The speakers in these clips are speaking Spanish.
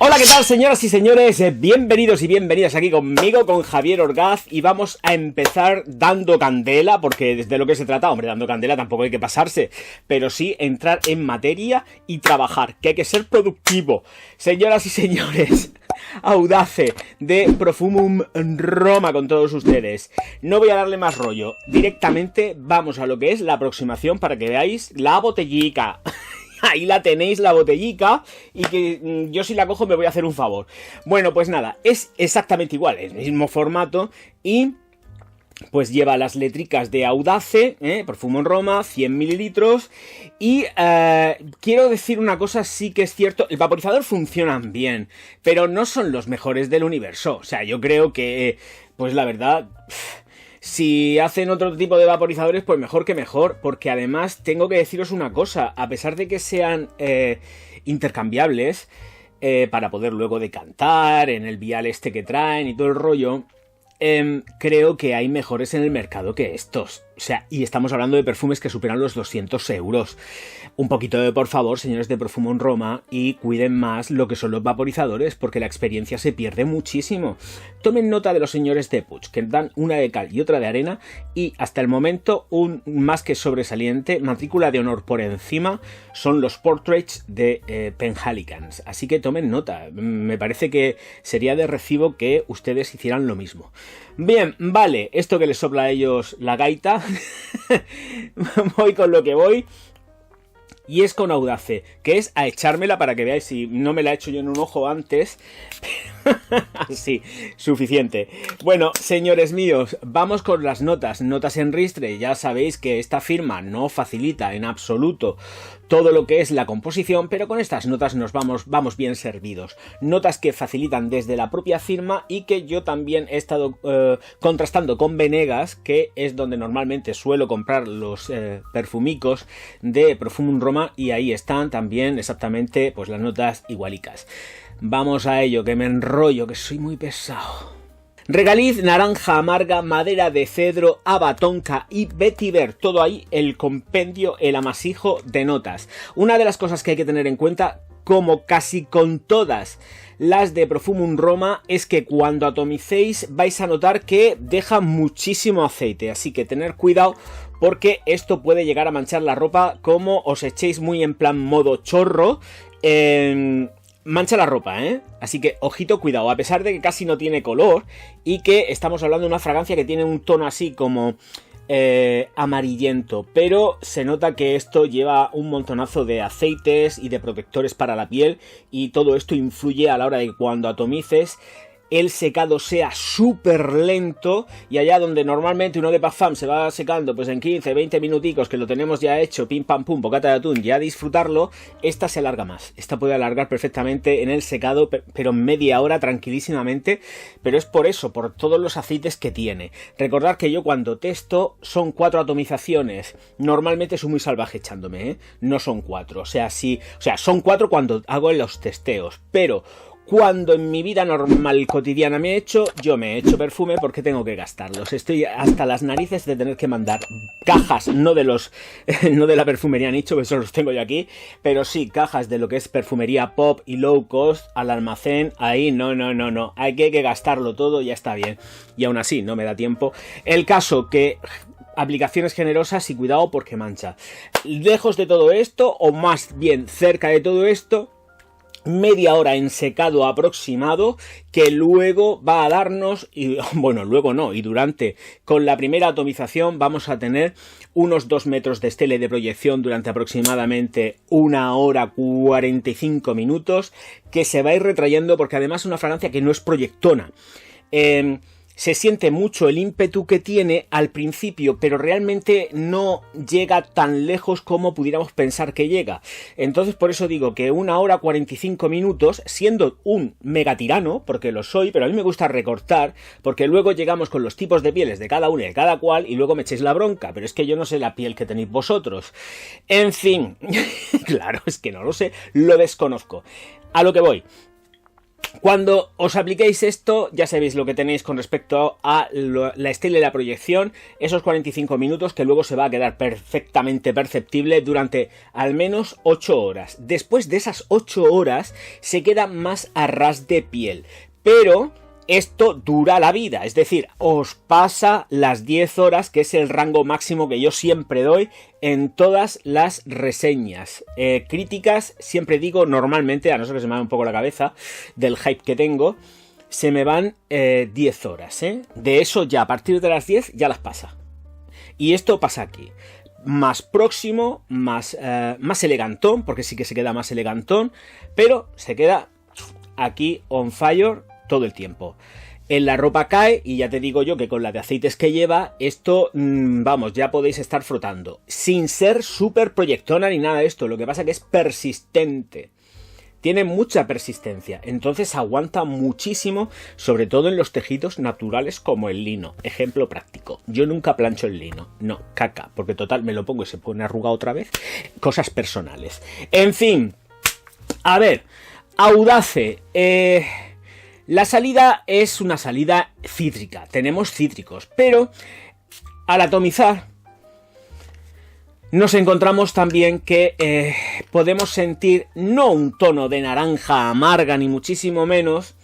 Hola, ¿qué tal, señoras y señores? Bienvenidos y bienvenidas aquí conmigo, con Javier Orgaz, y vamos a empezar dando candela, porque desde lo que se trata, hombre, dando candela tampoco hay que pasarse, pero sí entrar en materia y trabajar, que hay que ser productivo. Señoras y señores, Audace de Profumum Roma con todos ustedes. No voy a darle más rollo, directamente vamos a lo que es la aproximación para que veáis la botellica. Ahí la tenéis, la botellica, y que yo si la cojo me voy a hacer un favor. Bueno, pues nada, es exactamente igual, es el mismo formato y pues lleva las letricas de Audace, Profumum Roma, 100 mililitros. Y quiero decir una cosa, sí que es cierto, el vaporizador funcionan bien, pero no son los mejores del universo. O sea, yo creo que, pues la verdad... Si hacen otro tipo de vaporizadores, pues mejor que mejor, porque además tengo que deciros una cosa, a pesar de que sean intercambiables, para poder luego decantar en el vial este que traen y todo el rollo, creo que hay mejores en el mercado que estos. O sea, y estamos hablando de perfumes que superan los 200 euros. Un poquito de por favor, señores de Profumum Roma, y cuiden más lo que son los vaporizadores, porque la experiencia se pierde muchísimo. Tomen nota de los señores de Puig, que dan una de cal y otra de arena, y hasta el momento un más que sobresaliente, matrícula de honor por encima, son los Portraits de Penhalicans. Así que tomen nota, me parece que sería de recibo que ustedes hicieran lo mismo. Bien, vale, esto que les sopla a ellos la gaita, voy con lo que voy. Y es con Audace, que es a echármela para que veáis, si no me la he hecho yo en un ojo antes. Así, suficiente. Bueno, señores míos, vamos con las notas. Notas en ristre, ya sabéis que esta firma no facilita en absoluto todo lo que es la composición, pero con estas notas nos vamos bien servidos. Notas que facilitan desde la propia firma y que yo también he estado contrastando con Venegas, que es donde normalmente suelo comprar los perfumicos de Profumum Roma, y ahí están también exactamente pues las notas igualicas. Vamos a ello, que me enrollo, que soy muy pesado. Regaliz, naranja amarga, madera de cedro, haba tonka y vetiver. Todo ahí, el compendio, el amasijo de notas. Una de las cosas que hay que tener en cuenta, como casi con todas las de Profumum Roma, es que cuando atomicéis vais a notar que deja muchísimo aceite. Así que tener cuidado, porque esto puede llegar a manchar la ropa como os echéis muy en plan modo chorro. Mancha la ropa, Así que, ojito, cuidado, a pesar de que casi no tiene color y que estamos hablando de una fragancia que tiene un tono así como amarillento, pero se nota que esto lleva un montonazo de aceites y de protectores para la piel, y todo esto influye a la hora de que cuando atomices el secado sea súper lento, y allá donde normalmente uno de Parfum se va secando pues en 15-20 minuticos, que lo tenemos ya hecho, pim pam pum, bocata de atún, ya a disfrutarlo, esta se alarga más. Esta puede alargar perfectamente en el secado, pero media hora tranquilísimamente, pero es por eso, por todos los aceites que tiene. Recordad que yo cuando testo son 4 atomizaciones, normalmente soy muy salvaje echándome, no son 4, o sea, son 4 cuando hago los testeos, pero cuando en mi vida normal cotidiana yo me he hecho perfume porque tengo que gastarlos. Estoy hasta las narices de tener que mandar cajas, no de la perfumería nicho, que eso los tengo yo aquí, pero sí cajas de lo que es perfumería pop y low cost al almacén. Ahí no, hay que gastarlo todo, ya está bien. Y aún así no me da tiempo. El caso que... aplicaciones generosas y cuidado porque mancha. Lejos de todo esto, o más bien cerca de todo esto, media hora en secado aproximado, que luego va a darnos, y bueno, luego no, y durante, con la primera atomización vamos a tener unos 2 metros de estela de proyección durante aproximadamente 1 hora 45 minutos, que se va a ir retrayendo, porque además es una fragancia que no es proyectona. Se siente mucho el ímpetu que tiene al principio, pero realmente no llega tan lejos como pudiéramos pensar que llega. Entonces por eso digo que 1 hora 45 minutos, siendo un megatirano, porque lo soy, pero a mí me gusta recortar, porque luego llegamos con los tipos de pieles de cada uno y de cada cual, y luego me echéis la bronca, pero es que yo no sé la piel que tenéis vosotros. En fin, claro, es que no lo sé, lo desconozco. A lo que voy. Cuando os apliquéis esto, ya sabéis lo que tenéis con respecto a la estela y la proyección, esos 45 minutos que luego se va a quedar perfectamente perceptible durante al menos 8 horas. Después de esas 8 horas se queda más a ras de piel, pero esto dura la vida, es decir, os pasa las 10 horas, que es el rango máximo que yo siempre doy en todas las reseñas críticas. Siempre digo, normalmente, a no ser que se me vaya un poco la cabeza del hype que tengo, se me van 10 horas, de eso ya a partir de las 10 ya las pasa. Y esto pasa aquí, más próximo, más elegantón, porque sí que se queda más elegantón, pero se queda aquí on fire todo el tiempo. En la ropa cae, y ya te digo yo que con la de aceites que lleva, esto, vamos, ya podéis estar frotando. Sin ser súper proyectona ni nada de esto, lo que pasa que es persistente. Tiene mucha persistencia, entonces aguanta muchísimo, sobre todo en los tejidos naturales como el lino. Ejemplo práctico, yo nunca plancho el lino, no, caca, porque total me lo pongo y se pone arrugado otra vez. Cosas personales. En fin, a ver, Audace, la salida es una salida cítrica, tenemos cítricos, pero al atomizar nos encontramos también que podemos sentir no un tono de naranja amarga ni muchísimo menos,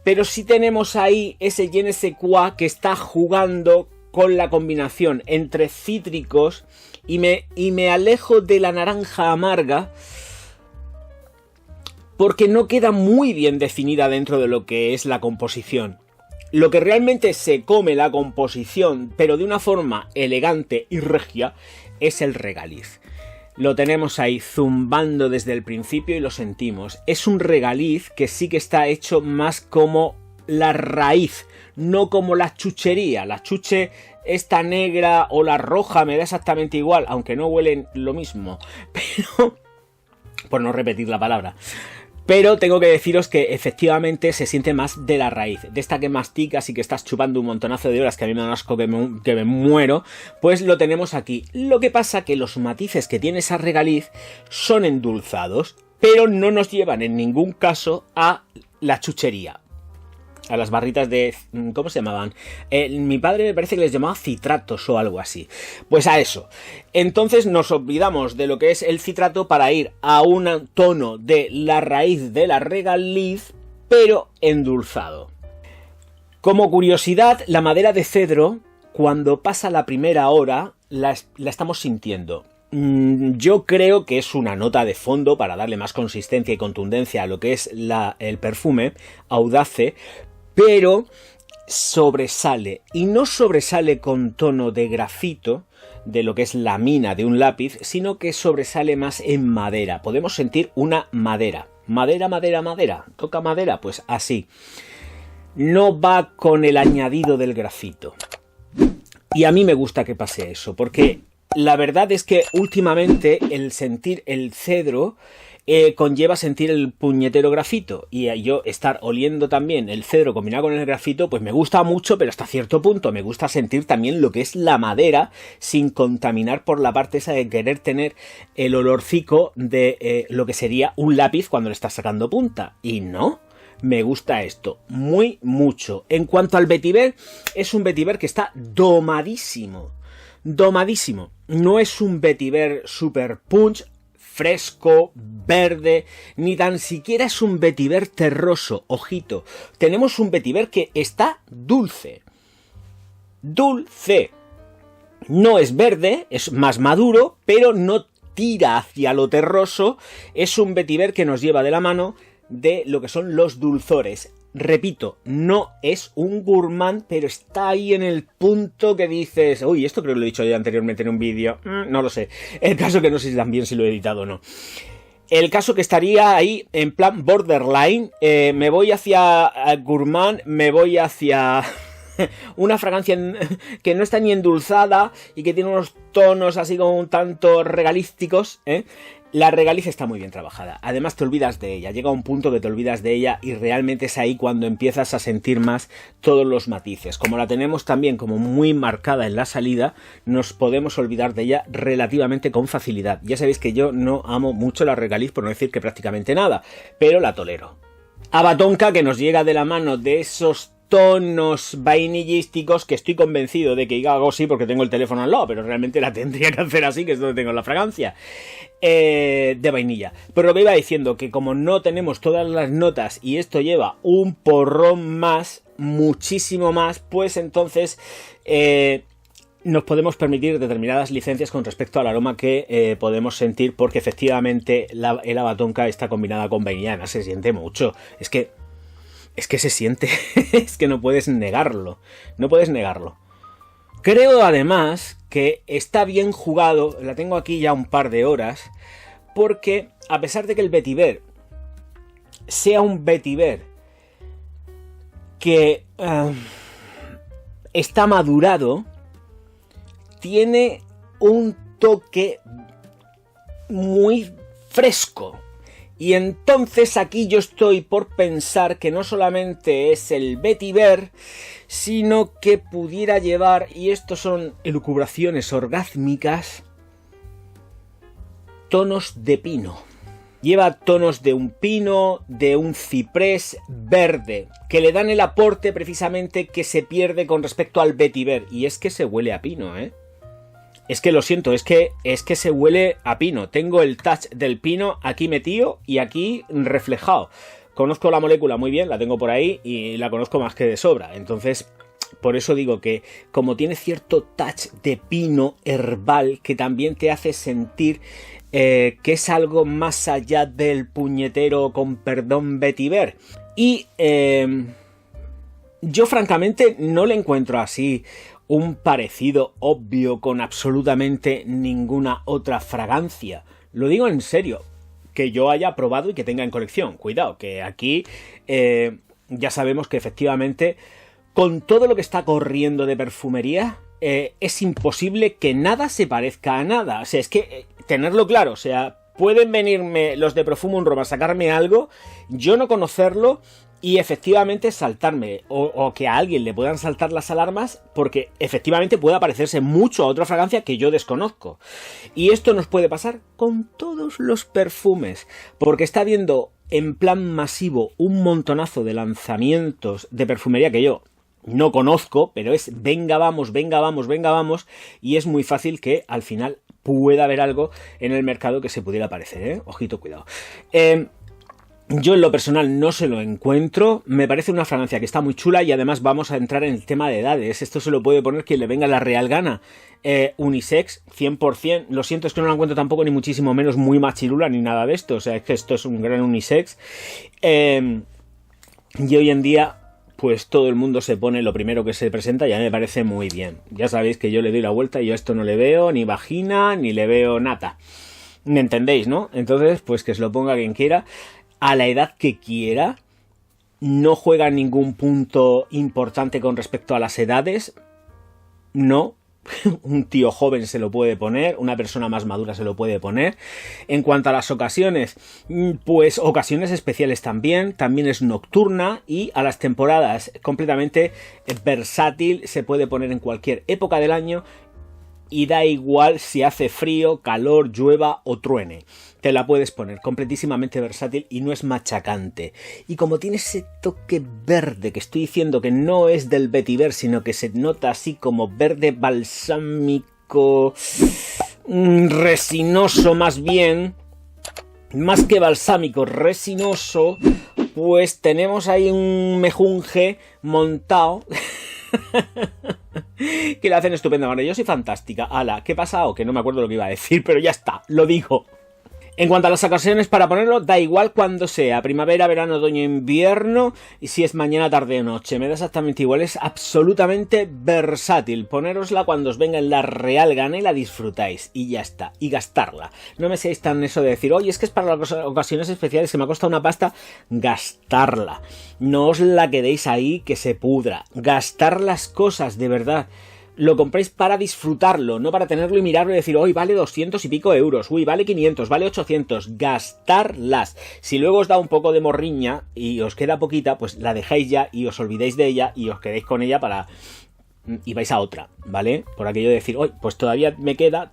pero sí tenemos ahí ese je ne sais quoi que está jugando con la combinación entre cítricos y me alejo de la naranja amarga, porque no queda muy bien definida dentro de lo que es la composición. Lo que realmente se come la composición, pero de una forma elegante y regia, es el regaliz. Lo tenemos ahí zumbando desde el principio y lo sentimos. Es un regaliz que sí que está hecho más como la raíz, no como la chuchería. La chuche esta negra o la roja me da exactamente igual, aunque no huelen lo mismo. Pero, por no repetir la palabra. Pero tengo que deciros que efectivamente se siente más de la raíz, de esta que masticas y que estás chupando un montonazo de horas, que a mí me da un asco que me muero, pues lo tenemos aquí. Lo que pasa que los matices que tiene esa regaliz son endulzados, pero no nos llevan en ningún caso a la chuchería. A las barritas de... ¿cómo se llamaban? Mi padre me parece que les llamaba citratos o algo así. Pues a eso. Entonces nos olvidamos de lo que es el citrato para ir a un tono de la raíz de la regaliz, pero endulzado. Como curiosidad, la madera de cedro, cuando pasa la primera hora, la estamos sintiendo. Yo creo que es una nota de fondo para darle más consistencia y contundencia a lo que es el perfume Audace, pero sobresale, y no sobresale con tono de grafito, de lo que es la mina de un lápiz, sino que sobresale más en madera. Podemos sentir una madera. Madera, madera, madera. ¿Toca madera? Pues así. No va con el añadido del grafito. Y a mí me gusta que pase eso, porque la verdad es que últimamente el sentir el cedro conlleva sentir el puñetero grafito, y yo estar oliendo también el cedro combinado con el grafito pues me gusta mucho, pero hasta cierto punto me gusta sentir también lo que es la madera sin contaminar por la parte esa de querer tener el olorcico de lo que sería un lápiz cuando le estás sacando punta, y no. Me gusta esto muy mucho. En cuanto al vetiver, es un vetiver que está domadísimo. Domadísimo. No es un vetiver super punch, fresco, verde, ni tan siquiera es un vetiver terroso. Ojito, tenemos un vetiver que está dulce. Dulce. No es verde, es más maduro, pero no tira hacia lo terroso. Es un vetiver que nos lleva de la mano de lo que son los dulzores. Repito, no es un gourmand, pero está ahí en el punto que dices... Uy, esto creo que lo he dicho yo anteriormente en un vídeo. No lo sé. El caso que no sé si también si lo he editado o no. El caso que estaría ahí en plan borderline. Me voy hacia gourmand, me voy hacia... una fragancia que no está ni endulzada y que tiene unos tonos así como un tanto regalísticos, La regaliz está muy bien trabajada. Además te olvidas de ella. Llega un punto que te olvidas de ella y realmente es ahí cuando empiezas a sentir más todos los matices. Como la tenemos también como muy marcada en la salida, nos podemos olvidar de ella relativamente con facilidad. Ya sabéis que yo no amo mucho la regaliz, por no decir que prácticamente nada, pero la tolero. Haba Tonka, que nos llega de la mano de esos tonos vainillísticos que estoy convencido de que hago sí porque tengo el teléfono al lado, pero realmente la tendría que hacer así, que es donde tengo la fragancia de vainilla. Pero lo que iba diciendo, que como no tenemos todas las notas y esto lleva un porrón más, muchísimo más, pues entonces nos podemos permitir determinadas licencias con respecto al aroma que podemos sentir, porque efectivamente el Haba Tonka está combinada con vainilla, no se siente mucho, es que se siente, es que no puedes negarlo, no puedes negarlo. Creo además que está bien jugado, la tengo aquí ya un par de horas, porque a pesar de que el vetiver sea un vetiver que está madurado, tiene un toque muy fresco. Y entonces aquí yo estoy por pensar que no solamente es el vetiver, sino que pudiera llevar, y esto son elucubraciones orgásmicas, tonos de pino. Lleva tonos de un pino, de un ciprés verde, que le dan el aporte precisamente que se pierde con respecto al vetiver. Y es que se huele a pino, ¿eh? Es que lo siento, es que se huele a pino. Tengo el touch del pino aquí metido y aquí reflejado. Conozco la molécula muy bien, la tengo por ahí y la conozco más que de sobra. Entonces, por eso digo que como tiene cierto touch de pino herbal que también te hace sentir que es algo más allá del puñetero, con perdón, vetiver. Y yo francamente no le encuentro así un parecido obvio con absolutamente ninguna otra fragancia. Lo digo en serio, que yo haya probado y que tenga en colección. Cuidado, que aquí ya sabemos que efectivamente con todo lo que está corriendo de perfumería es imposible que nada se parezca a nada. O sea, es que tenerlo claro, o sea, pueden venirme los de Perfumum Roma a sacarme algo, yo no conocerlo y efectivamente saltarme, o que a alguien le puedan saltar las alarmas, porque efectivamente puede parecerse mucho a otra fragancia que yo desconozco. Y esto nos puede pasar con todos los perfumes, porque está habiendo en plan masivo un montonazo de lanzamientos de perfumería que yo no conozco, pero es venga vamos, venga vamos, venga vamos, y es muy fácil que al final pueda haber algo en el mercado que se pudiera parecer, ¿eh? Ojito, cuidado. Yo en lo personal no se lo encuentro, me parece una fragancia que está muy chula y además vamos a entrar en el tema de edades, esto se lo puede poner quien le venga la real gana, unisex, 100%, lo siento, es que no lo encuentro tampoco ni muchísimo menos muy machirula ni nada de esto, o sea, es que esto es un gran unisex, y hoy en día pues todo el mundo se pone lo primero que se presenta y a mí me parece muy bien, ya sabéis que yo le doy la vuelta y yo a esto no le veo ni vagina ni le veo nada, ¿me entendéis, no? Entonces pues que se lo ponga quien quiera, a la edad que quiera, no juega ningún punto importante con respecto a las edades, no, un tío joven se lo puede poner, una persona más madura se lo puede poner. En cuanto a las ocasiones, pues ocasiones especiales también es nocturna y a las temporadas completamente versátil, se puede poner en cualquier época del año y da igual si hace frío, calor, llueva o truene. Te la puedes poner, completísimamente versátil y no es machacante. Y como tiene ese toque verde que estoy diciendo que no es del vetiver, sino que se nota así como verde balsámico, resinoso más bien, más que balsámico, resinoso, pues tenemos ahí un mejunje montado que le hacen estupenda. Bueno, yo soy fantástica. Ala, ¿qué pasa? O que no me acuerdo lo que iba a decir, pero ya está, lo digo. En cuanto a las ocasiones para ponerlo, da igual cuando sea, primavera, verano, otoño, invierno, y si es mañana, tarde o noche, me da exactamente igual, es absolutamente versátil, ponérosla cuando os venga en la real gana y la disfrutáis, y ya está, y gastarla, no me seáis tan eso de decir, oye, es que es para las ocasiones especiales que me ha costado una pasta, gastarla, no os la quedéis ahí que se pudra, gastar las cosas de verdad. Lo compréis para disfrutarlo, no para tenerlo y mirarlo y decir, hoy vale 200 y pico euros, uy, vale 500, vale 800, gastarlas. Si luego os da un poco de morriña y os queda poquita, pues la dejáis ya y os olvidéis de ella y os quedéis con ella para... y vais a otra, ¿vale? Por aquello de decir, hoy pues todavía me queda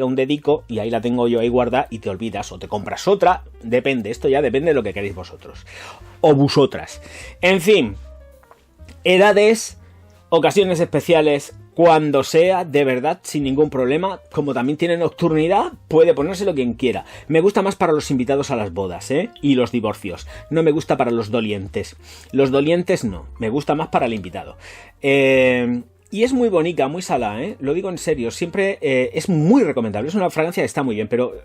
un dedico y ahí la tengo yo ahí guardada y te olvidas o te compras otra, depende, esto ya depende de lo que queréis vosotros. o vosotras. En fin, edades, ocasiones especiales, cuando sea, de verdad, sin ningún problema. Como también tiene nocturnidad, puede ponérselo quien quiera. Me gusta más para los invitados a las bodas, y los divorcios. No me gusta para los dolientes. Los dolientes no, me gusta más para el invitado. Y es muy bonita, muy salada, lo digo en serio. Siempre es muy recomendable. Es una fragancia que está muy bien, pero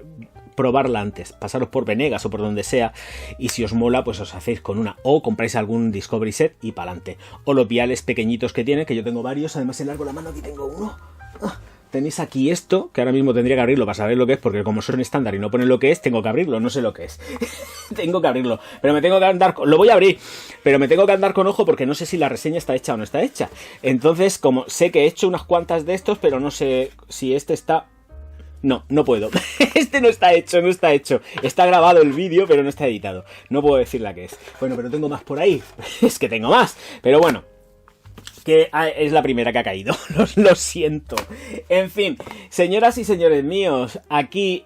probarla antes, pasaros por Venegas o por donde sea, y si os mola, pues os hacéis con una, o compráis algún Discovery Set y pa'lante, o los viales pequeñitos que tiene, que yo tengo varios, además en largo la mano aquí tengo uno. Tenéis aquí esto, que ahora mismo tendría que abrirlo para saber lo que es, porque como son estándar y no ponen lo que es, tengo que abrirlo, no sé lo que es. Tengo que abrirlo, pero me tengo que andar, lo voy a abrir, pero me tengo que andar con ojo porque no sé si la reseña está hecha o no está hecha. Entonces, como sé que he hecho unas cuantas de estos, pero no sé si este está... No, no puedo. Este no está hecho, no está hecho. Está grabado el vídeo, pero no está editado. No puedo decir la que es. Bueno, pero tengo más por ahí. Es que tengo más. Pero bueno, que es la primera que ha caído. Lo siento. En fin, señoras y señores míos,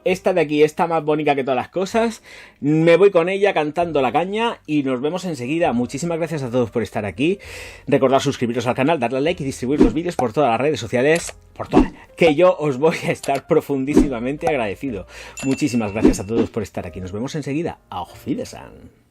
esta de aquí está más bonita que todas las cosas. Me voy con ella cantando la caña y nos vemos enseguida. Muchísimas gracias a todos por estar aquí. Recordad suscribiros al canal, darle a like y distribuir los vídeos por todas las redes sociales, por todas, que yo os voy a estar profundísimamente agradecido. Muchísimas gracias a todos por estar aquí. Nos vemos enseguida. Auf Wiedersehen.